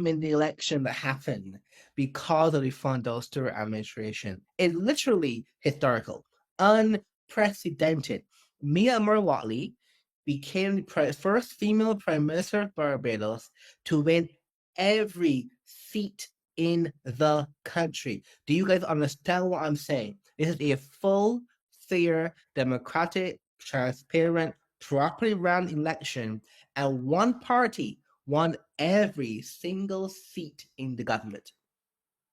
outcome in the election that happened because of the Fondell Stewart administration is literally historical, unprecedented. Mia Mottley became the first female prime minister of Barbados to win every seat in the country. Do you guys understand what I'm saying? This is a full, fair, democratic, transparent, properly run election, and one party won every single seat in the government.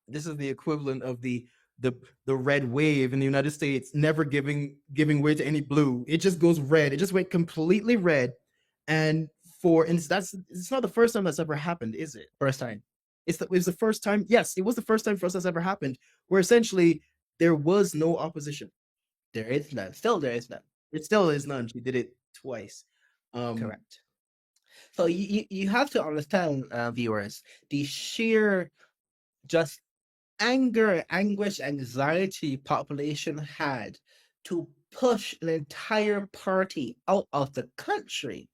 This is the equivalent of the the red wave in the United States never giving way to any blue. It just goes red. It just went completely red. And that's it's not the first time that's ever happened, is it? First time. It was the first time. Yes, it was the first time for us that's ever happened, where essentially there was no opposition. There is none. Still, there is none. It still is none. She did it twice. Correct. So you have to understand, viewers, the sheer just anger, anguish, anxiety population had to push an entire party out of the country.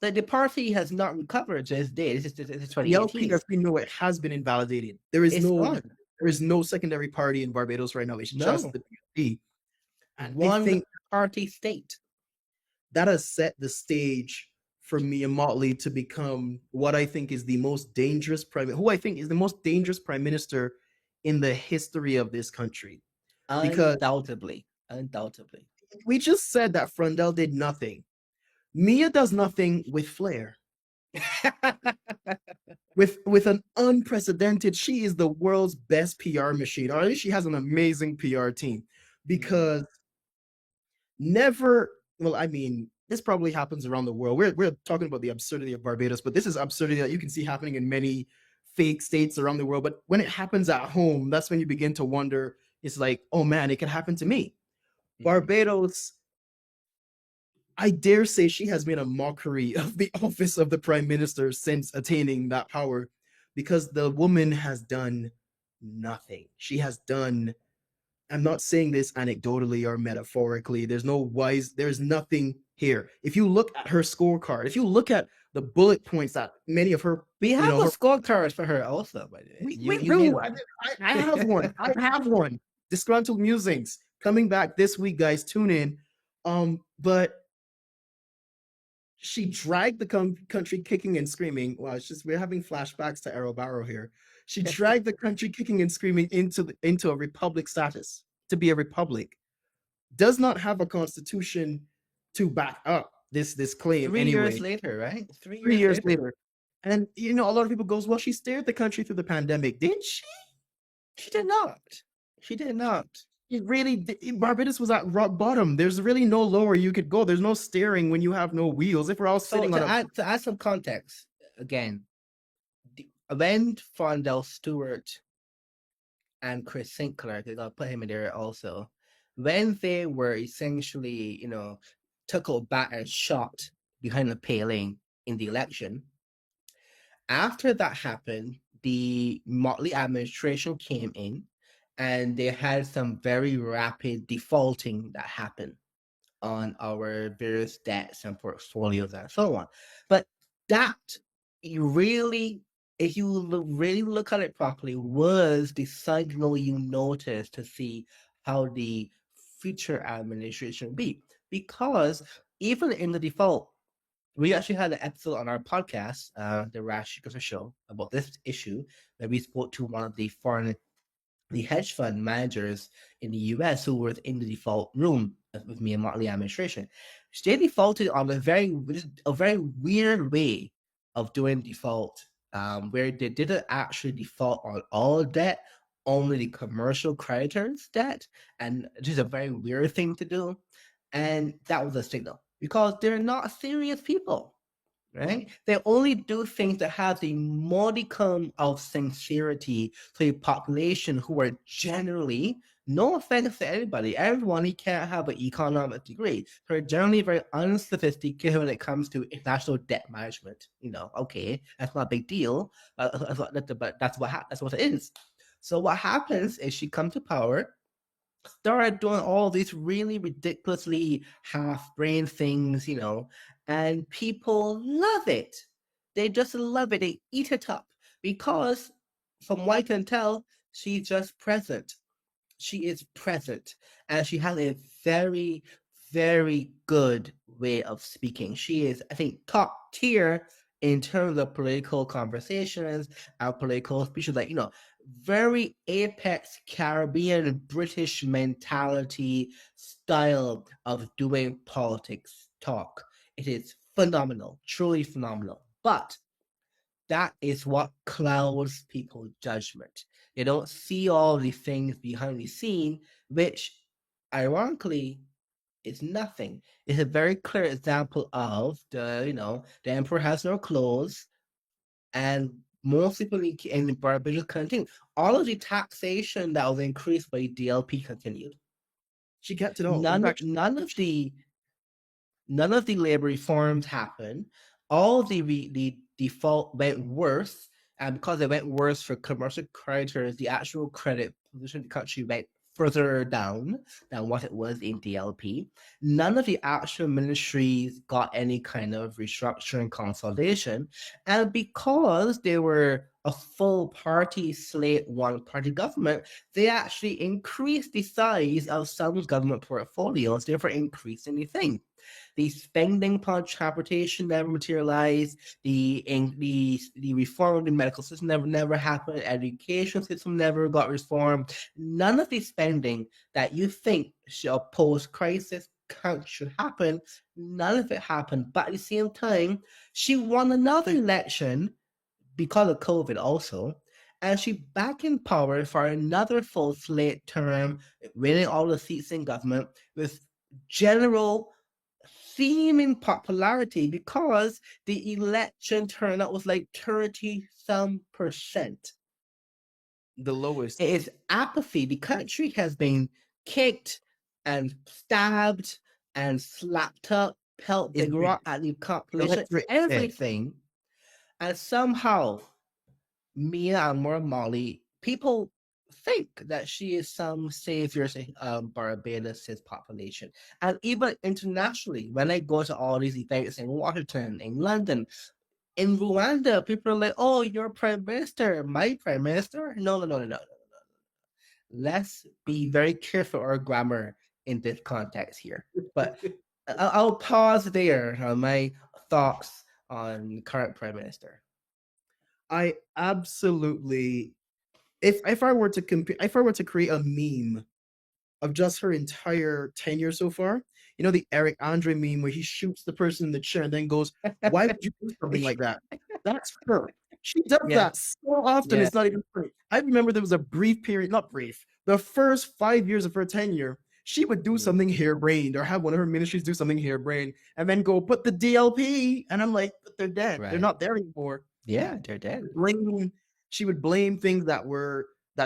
Like the party has not recovered to this day. This is The 2018. LP, no, it has been invalidated. It's gone. There is no secondary party in Barbados right now. It's just the PLP. And one party state. That has set the stage for Mia Mottley to become what I think is the most dangerous who I think is the most dangerous prime minister in the history of this country. Because undoubtedly. We just said that Frondell did nothing. Mia does nothing with flair. with an unprecedented, she is the world's best PR machine. Or at least she has an amazing PR team. Because this probably happens around the world. We're talking about the absurdity of Barbados, but this is absurdity that you can see happening in many fake states around the world. But when it happens at home, that's when you begin to wonder, it's like, oh man, it could happen to me. Barbados, I dare say she has made a mockery of the office of the prime minister since attaining that power, because the woman has done nothing. She has done, I'm not saying this anecdotally or metaphorically. There's nothing here. If you look at her scorecard, if you look at the bullet points that many of her, we have a scorecard for her also. By the way, I have one. I have one. Disgruntled Musings coming back this week, guys. Tune in. But she dragged the country kicking and screaming. Well, it's just we're having flashbacks to Errol Barrow here. She dragged the country kicking and screaming into a republic status, to be a republic. Does not have a constitution to back up this claim. 3 years later, right? 3 years later. And a lot of people goes, well, she steered the country through the pandemic. Did she? She did not. She did not. It really, Barbados was at rock bottom. There's really no lower you could go. There's no steering when you have no wheels. If we're all sitting to add some context, again, when Frondell Stewart and Chris Sinclair, because I'll put him in there also, when they were essentially, tackled back and shot behind the paling in the election, after that happened, the Mottley administration came in, and they had some very rapid defaulting that happened on our various debts and portfolios and so on. But that if you really look at it properly, was the signal you noticed to see how the future administration will be. Because even in the default, we actually had an episode on our podcast, the Rash Show, about this issue, where we spoke to one of the hedge fund managers in the US who were in the default room with me and Mottley administration. They defaulted on a very weird way of doing default, where they didn't actually default on all debt, only the commercial creditors' debt, and it is a very weird thing to do. And that was a signal, because they're not serious people. Right? They only do things that have the modicum of sincerity to the population, who are generally, no offense to anybody, everyone can't have an economic degree. They're generally very unsophisticated when it comes to international debt management. Okay, that's not a big deal, but that's what it is. So what happens is she comes to power, started doing all these really ridiculously half-brain things, and people love it. They just love it. They eat it up. because from what I can tell, she's just present. She is present, and she has a very, very good way of speaking. She is, I think, top tier in terms of political conversations and political speeches. Like, very apex Caribbean British mentality style of doing politics talk. It is phenomenal, truly phenomenal. But that is what clouds people's judgment. They don't see all the things behind the scene, which ironically is nothing. It's a very clear example of the emperor has no clothes, and most people in the Barbados continue. All of the taxation that was increased by DLP continued. She kept it all. In None fact, none of the None of the labor reforms happened. All of the default went worse, and because it went worse for commercial creditors, the actual credit position of the country went further down than what it was in DLP. None of the actual ministries got any kind of restructuring consolidation, and because they were a full party slate one party government, they actually increased the size of some government portfolios, therefore increasing the thing. The spending upon transportation never materialized. The reform of the medical system never happened. Education system never got reformed. None of the spending that you think should post crisis should happen. None of it happened. But at the same time, she won another election because of COVID also. And she back in power for another full slate term, winning all the seats in government with general seeming popularity because the election turnout was like 30 some percent. the lowest. It is apathy. The country has been kicked and stabbed and slapped up, pelt Is big rock at the population, electorate dead. everything. And somehow, Mia and more Molly, people think that she is some savior to Barbados' population. And even internationally, when I go to all these events in Washington, in London, in Rwanda, people are like, "Oh, you're prime minister, my prime minister." No, no, no, no, no, no, no. Let's be very careful our grammar in this context here. But I'll pause there on my thoughts on current prime minister. I absolutely, if I were to compare, if I were to create a meme of just her entire tenure so far, the Eric Andre meme where he shoots the person in the chair and then goes, "Why would you do something like that?" That's her. She does Yeah, that so often. yeah, It's not even funny. I remember there was a brief period, not brief, the first 5 years of her tenure. She would do mm, something harebrained or have one of her ministries do something harebrained and then go, "But the DLP." And I'm like, "But they're dead. They're right. not there anymore." Yeah, they're dead. Blame She would blame things that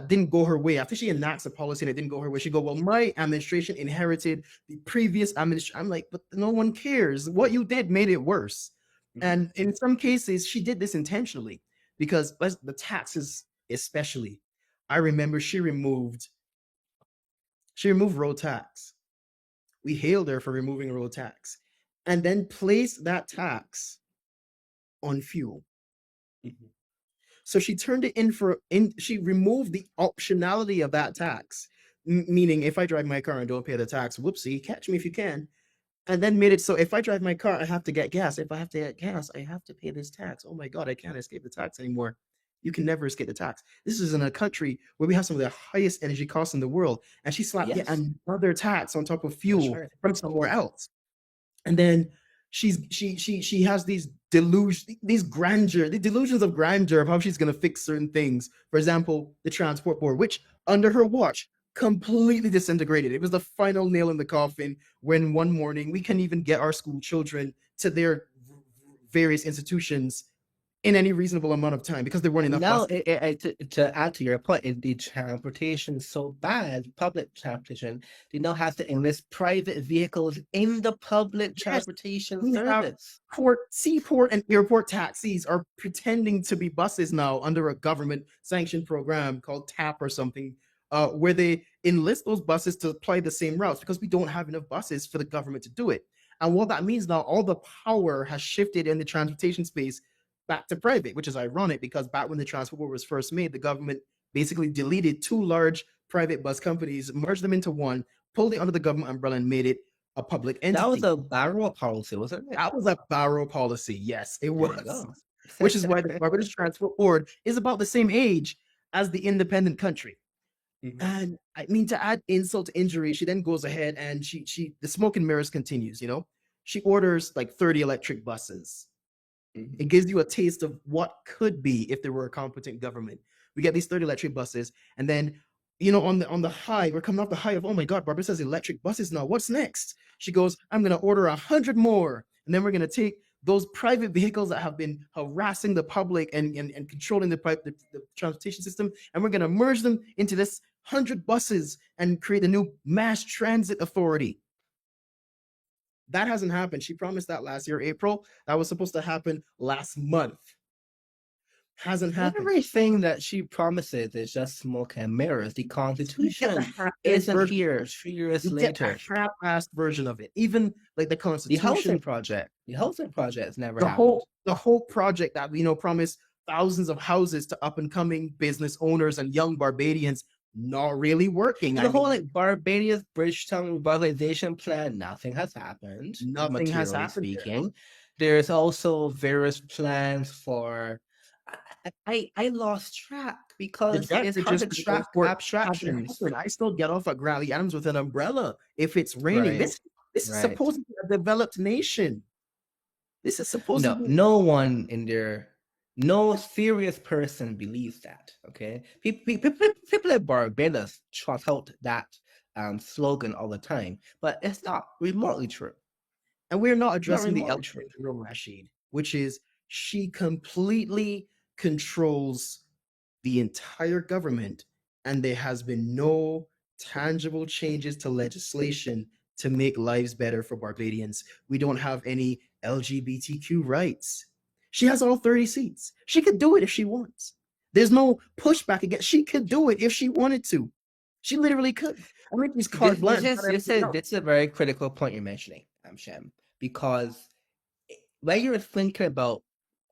didn't go her way. After she enacts a policy and it didn't go her way, she go, "Well, my administration inherited the previous administration." I'm like, "But no one cares. What you did made it worse." Mhm. And in some cases, she did this intentionally because the taxes, especially. I remember she removed road tax. We hailed her for removing road tax, and then placed that tax on fuel. Mhm. So she turned it she removed the optionality of that tax, meaning if I drive my car and don't pay the tax, whoopsie, catch me if you can. And then made it so if I drive my car, I have to get gas. If I have to get gas, I have to pay this tax. Oh my God, I can't escape the tax anymore. You can never escape the tax. This is in a country where we have some of the highest energy costs in the world. And she slapped yet Yes, another tax on top of that's fuel right. from somewhere else. And then she has these delusions, the delusions of grandeur of how she's going to fix certain things. For example, the transport board, which under her watch completely disintegrated. It was the final nail in the coffin when one morning we couldn't even get our school children to their various institutions in any reasonable amount of time because there weren't enough Now, buses. to add to your point, the transportation is so bad, public transportation, they now have to enlist private vehicles in the public Yes, transportation we have service. seaport and airport taxis are pretending to be buses now under a government sanctioned program called TAP or something, where they enlist those buses to apply the same routes because we don't have enough buses for the government to do it. And what that means now, all the power has shifted in the transportation space back to private, which is ironic because back when the transport board was first made, the government basically deleted two large private bus companies, merged them into one, pulled it under the government umbrella, and made it a public That was entity. a barrel policy, wasn't it? That was a Barrow policy. Yes, it There you was. go. Which is why the Barbados Transport Board is about the same age as the independent country. And I mean, to add insult to injury, she then goes ahead and the smoke and mirrors continues, you know? She orders like 30 electric buses. It gives you a taste of what could be if there were a competent government. We get these 30 electric buses, and then on the high, we're coming off the high of, oh my God, Barbara says electric buses now. What's next? She goes, I'm gonna order 100 more, and then we're gonna take those private vehicles that have been harassing the public and controlling the transportation system, and we're gonna merge them into this 100 buses and create a new mass transit authority. That hasn't happened. She promised that last year, April. That was supposed to happen last month. Hasn't happened. Everything that she promises is just smoke and mirrors. The Constitution isn't here 3 years later. A half-assed version of it. Even like the The Constitution. housing project. The housing project's never the happened. whole project that promised thousands of houses to up-and-coming business owners and young Barbadians, not really working. The whole like Barbados Bridgetown revitalization plan, nothing has happened. Nothing has happened there. Speaking. There's also various plans for. I lost track because it's hard to track abstractions. I still get off at Grantley Adams with an umbrella if it's raining. Right. This is supposed to be a developed nation. This is supposed to be. No one in there, no serious person believes that. Okay, people at Barbados trot out that slogan all the time, but it's not remotely true. And we're not addressing the elephant in the room, Rashid, which is she completely controls the entire government, and there has been no tangible changes to legislation to make lives better for Barbadians. We don't have any LGBTQ rights. She has all 30 seats. She could do it if she wants. There's no pushback against. She could do it if she wanted to. She literally could. I mean, these carte blanche. This is a very critical point you're mentioning, Shem, because when you're thinking about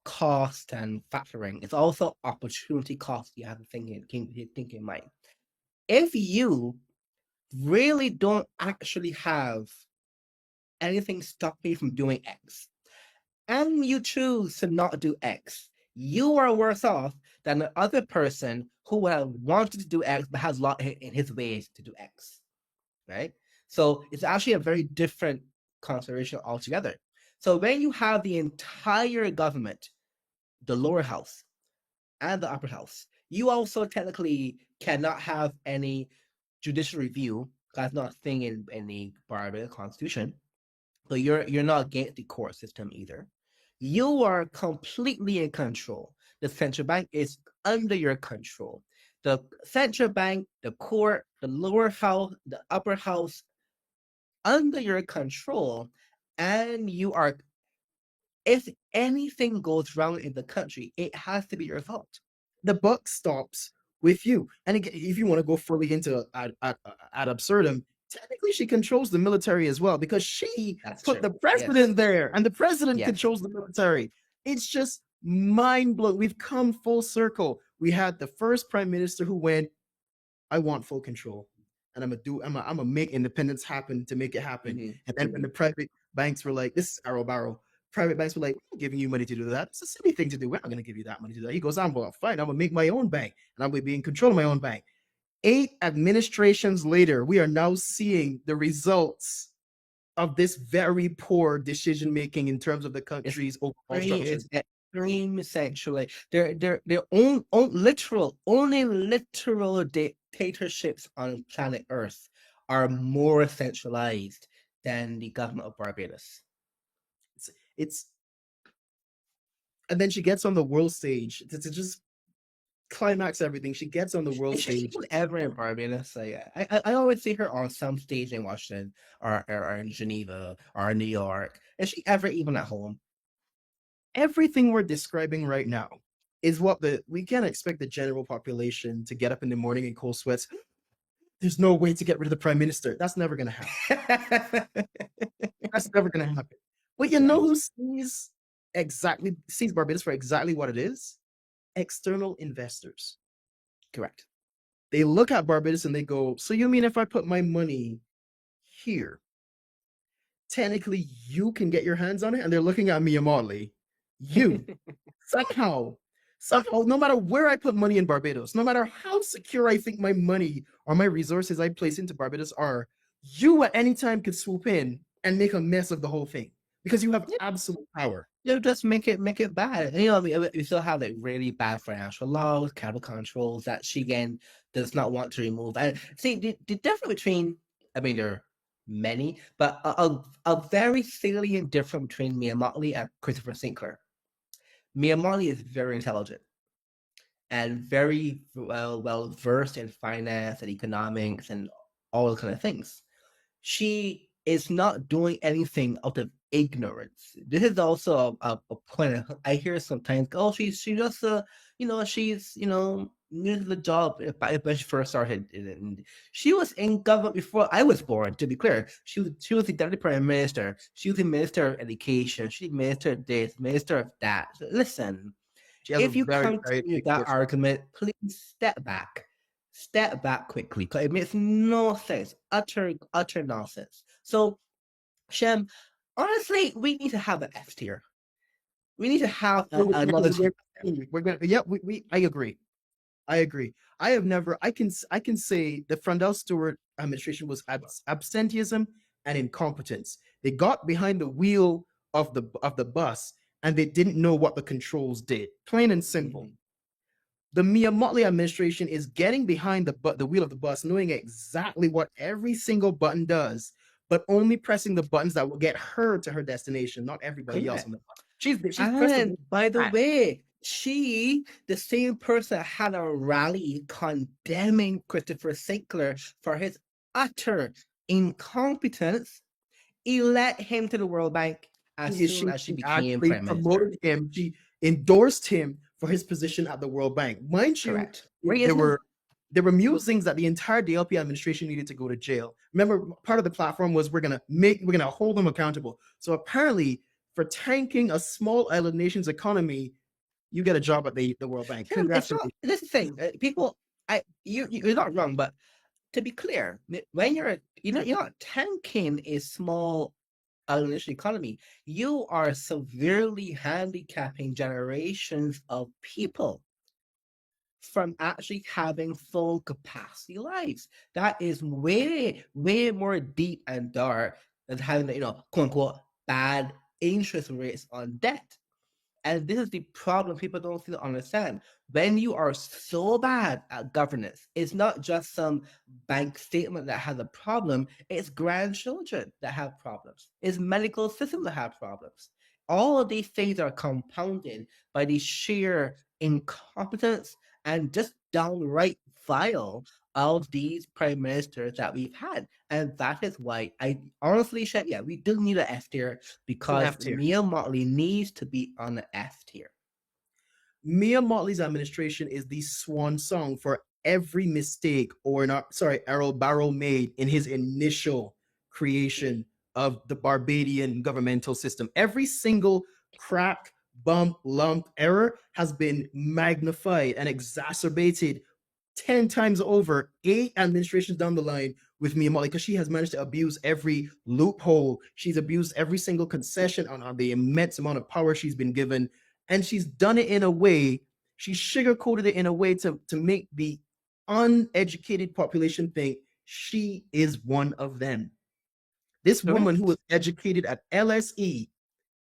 cost and factoring, it's also opportunity cost you have to think in mind. If you really don't actually have anything stopping you from doing X, and you choose to not do X, you are worse off than the other person who would have wanted to do X but has a lot in his ways to do X, right? So it's actually a very different consideration altogether. So when you have the entire government, the lower house and the upper house, you also technically cannot have any judicial review. That's not a thing in the Barbados Constitution. So you're not against the court system either. You are completely in control. The central bank is under your control. The central bank, the court, the lower house, the upper house, under your control, and you are. If anything goes wrong in the country, it has to be your fault. The buck stops with you. And again, if you want to go fully into ad absurdum, technically she controls the military as well because she put the president there, and the president controls the military. It's just mind-blowing. We've come full circle. We had the first prime minister who went, I want full control, and I'm gonna make independence happen to make it happen. And then when the private banks were like, this is barrel. Private banks were like, we're giving you money to do that. It's a silly thing to do. We're not going to give you that money to do that. He goes, fine. I'm going to make my own bank, and I'm going to be in control of my own bank. 8 administrations later, we are now seeing the results of this very poor decision-making in terms of the country's overall structure. It's extreme essentially. They're only literal dictatorships on planet Earth are more centralized than the government of Barbados. And then she gets on the world stage to just climax everything. She gets on the world stage. Ever in Barbados? I always see her on some stage in Washington or in Geneva or in New York. Is she ever even at home? Everything we're describing right now is what we can't expect the general population to get up in the morning in cold sweats. There's no way to get rid of the prime minister. That's never going to happen. That's never going to happen. But you know who sees exactly sees Barbados for exactly what it is: external investors. Correct. They look at Barbados and they go, "So you mean if I put my money here, technically you can get your hands on it?" And they're looking at me, Mottley. You somehow, somehow, no matter where I put money in Barbados, no matter how secure I think my money or my resources I place into Barbados are, you at any time could swoop in and make a mess of the whole thing because you have absolute power. You just make it bad. You know, we still have like really bad financial laws, capital controls that she again does not want to remove. And see, the difference between, I mean, there are many, but a very salient difference between Mia Mottley and Christopher Sinclair. Mia Mottley is very intelligent and very well versed in finance and economics and all those kind of things. She is not doing anything out of ignorance. This is also a point I hear sometimes. Oh, she just she's new to the job when she first started. And she was in government before I was born. To be clear, she was the deputy prime minister. She was the minister of education. She minister of this, minister of that. So listen, She has a if you very, very continue big that difference. argument, please step back. Step back quickly, because it makes no sense. Utter nonsense. So, Shem, honestly, we need to have an F tier. We need to have another Because tier. we're gonna, yeah, I agree. I agree. I have never. I can say the Frondell Stewart administration was absenteeism and incompetence. They got behind the wheel of the bus and they didn't know what the controls did. Plain and simple. Mhm. The Mia Mottley administration is getting behind the wheel of the bus, knowing exactly what every single button does, but only pressing the buttons that will get her to her destination, not everybody else Correct. on the bus. She's pressed the And button. by the way, the same person, had a rally condemning Christopher Sinclair for his utter incompetence, elect him to the World Bank as soon as she She became actually prime minister. promoted him. She endorsed him for his position at the World Bank. Mind you, Correct. Where he is now. there were musings that the entire DLP administration needed to go to jail. Remember, part of the platform was we're gonna hold them accountable. So apparently, for tanking a small island nation's economy, you get a job at the World Bank. Tim, it's not. Congratulations. This is the thing. People, you're not wrong, but to be clear, when you're not tanking a small island economy, you are severely handicapping generations of people from actually having full capacity lives. That is way, way more deep and dark than having quote unquote bad interest rates on debt. And this is the problem people don't seem to understand. When you are so bad at governance, it's not just some bank statement that has a problem, it's grandchildren that have problems, it's medical systems that have problems. All of these things are compounded by the sheer incompetence and just downright vile of these prime ministers that we've had. And that is why I honestly said, yeah, we do need an F tier An because F tier. Mia Motley needs to be on the F tier. Mia Motley's administration is the swan song for every mistake or not, sorry, Errol Barrow made in his initial creation of the Barbadian governmental system. Every single crack, bump, lump, error has been magnified and exacerbated 10 times over, 8 administrations down the line with Mia Motley, because she has managed to abuse every loophole. She's abused every single concession on the immense amount of power she's been given. And she's done it in a way, she sugarcoated it in a way to make the uneducated population think she is one of them. This woman who Correct. was educated at LSE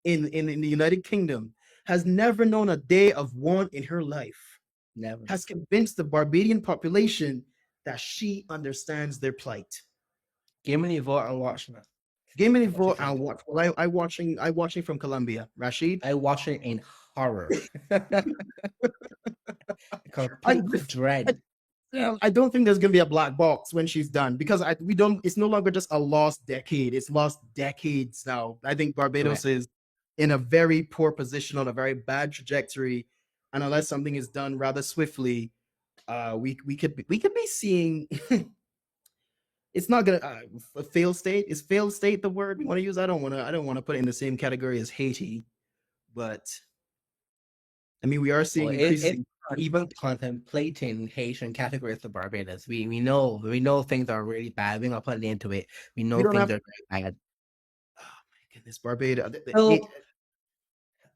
in the United Kingdom has never known a day of want in her life, Never. has convinced the Barbadian population that she understands their plight. Give me a vote and watch that. Give me the What you vote and think? watch. Well, I watching from Colombia. Rashid, I watch it in horror. I, Complete with dread. I don't think there's gonna be a black box when she's done because we don't. It's no longer just a lost decade. It's lost decades now. I think Barbados Correct. is in a very poor position on a very bad trajectory, and unless something is done rather swiftly, we could be seeing. It's not gonna a fail state. Is fail state the word we want to use? I don't want to put it in the same category as Haiti, But I mean, we are Well, seeing increases if in even contemplating Haitian categories of Barbados, we know things are really bad. We're not putting into it. We we know don't things have. are very bad. Oh my goodness, Barbados. So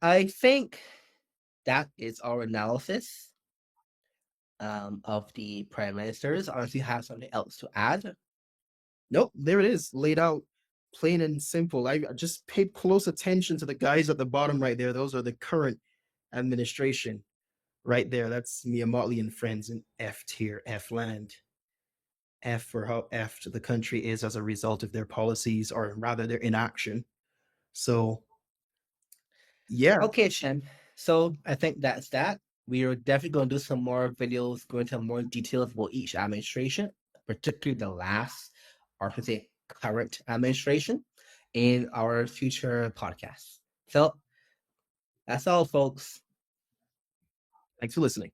I think that is our analysis of the prime ministers. Unless you have something else to add. Nope, there it is, laid out, plain and simple. I just paid close attention to the guys at the bottom right there. Those are the current administration right there. That's Mia Motley and friends in F tier, F land. F for how F the country is as a result of their policies, or rather their inaction. So yeah, Okay, Shem. So I think that's that. We are definitely going to do some more videos, go into more details about each administration, particularly the last, or should I say current administration, in our future podcasts. So that's all, folks. thanks for listening.